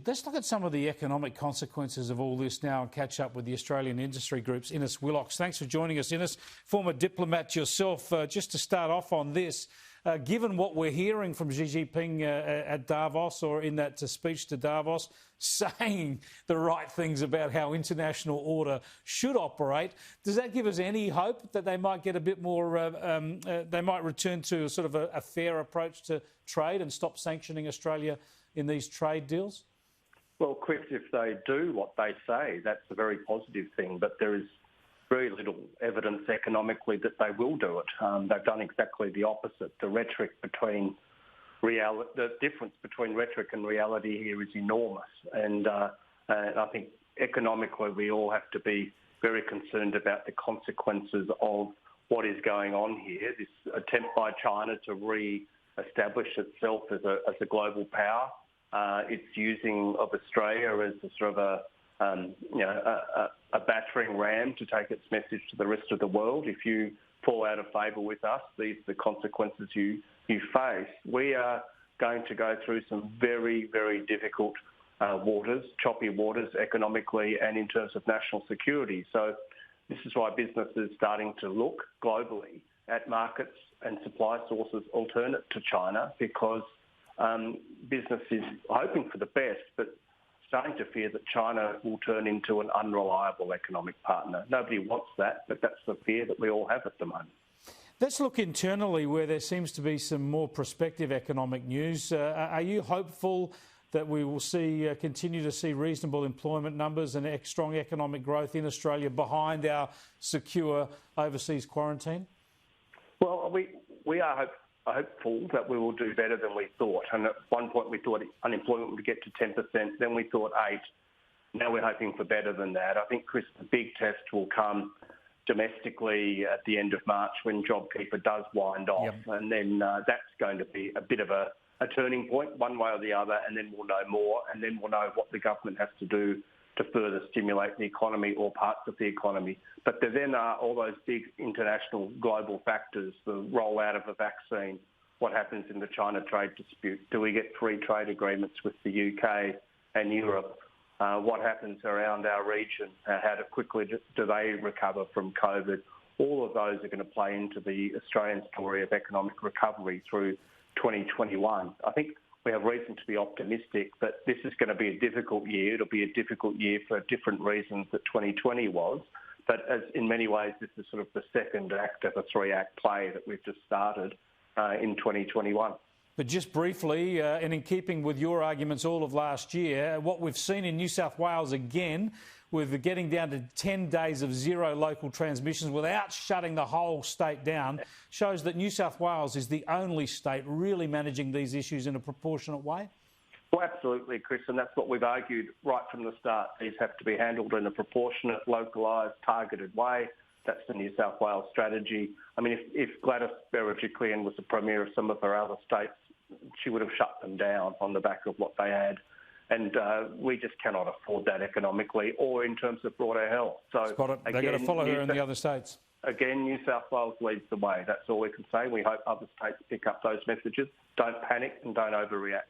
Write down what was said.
Let's look at some of the economic consequences of all this now and catch up with the Australian industry groups. Innes Willox, thanks for joining us, Innes. Former diplomat yourself, just to start off on this, given what we're hearing from Xi Jinping at Davos, or in that speech to Davos, saying the right things about how international order should operate, does that give us any hope that they might get a bit more, they might return to sort of a fair approach to trade and stop sanctioning Australia in these trade deals? Well, Chris, if they do what they say, that's a very positive thing, but there is very little evidence economically that they will do it. They've done exactly the opposite. The difference between rhetoric and reality here is enormous, and I think economically we all have to be very concerned about the consequences of what is going on here. This attempt by China to re-establish itself as a global power. Its using of Australia as a sort of a battering ram to take its message to the rest of the world. If you fall out of favour with us, these are the consequences you face. We are going to go through some very, very difficult waters, choppy waters economically and in terms of national security. So this is why business is starting to look globally at markets and supply sources alternate to China, because business is hoping for the best, but starting to fear that China will turn into an unreliable economic partner. Nobody wants that, but that's the fear that we all have at the moment. Let's look internally, where there seems to be some more prospective economic news. Are you hopeful that we will continue to see reasonable employment numbers and strong economic growth in Australia behind our secure overseas quarantine? Well, we are hopeful that we will do better than we thought. And at one point we thought unemployment would get to 10%, then we thought 8%. Now we're hoping for better than that. I think, Chris, the big test will come domestically at the end of March when JobKeeper does wind off. Yep. And then that's going to be a bit of a turning point, one way or the other, and then we'll know more, and then we'll know what the government has to do to further stimulate the economy or parts of the economy. But there then are all those big international global factors, the rollout of a vaccine, what happens in the China trade dispute, do we get free trade agreements with the UK and Europe, what happens around our region, how quickly do they recover from COVID. All of those are going to play into the Australian story of economic recovery through 2021. I think we have reason to be optimistic, but this is going to be a difficult year. It'll be a difficult year for different reasons that 2020 was. But as in many ways, this is sort of the second act of a 3-act play that we've just started in 2021. But just briefly, and in keeping with your arguments all of last year, what we've seen in New South Wales again, with getting down to 10 days of zero local transmissions without shutting the whole state down, shows that New South Wales is the only state really managing these issues in a proportionate way? Well, absolutely, Chris, and that's what we've argued right from the start. These have to be handled in a proportionate, localised, targeted way. That's the New South Wales strategy. I mean, if Gladys Berejiklian was the Premier of some of her other states, she would have shut them down on the back of what they had. And we just cannot afford that economically or in terms of broader health. So they've got to follow her in the other states. Again, New South Wales leads the way. That's all we can say. We hope other states pick up those messages. Don't panic and don't overreact.